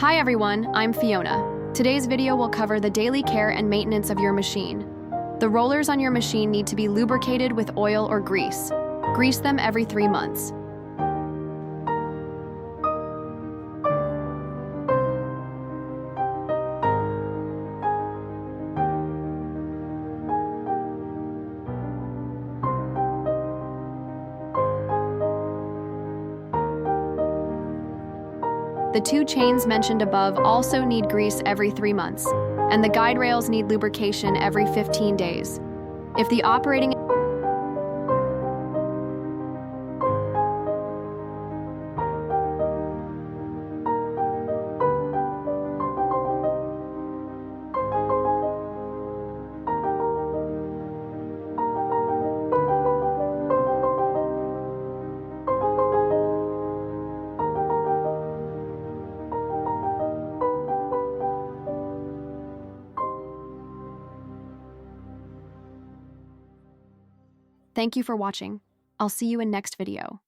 Hi everyone, I'm Fiona. Today's video will cover the daily care and maintenance of your machine. The rollers on your machine need to be lubricated with oil or grease. Grease them every 3 months. The 2 chains mentioned above also need grease every 3 months, and the guide rails need lubrication every 15 days. If the operating Thank you for watching. I'll see you in next video.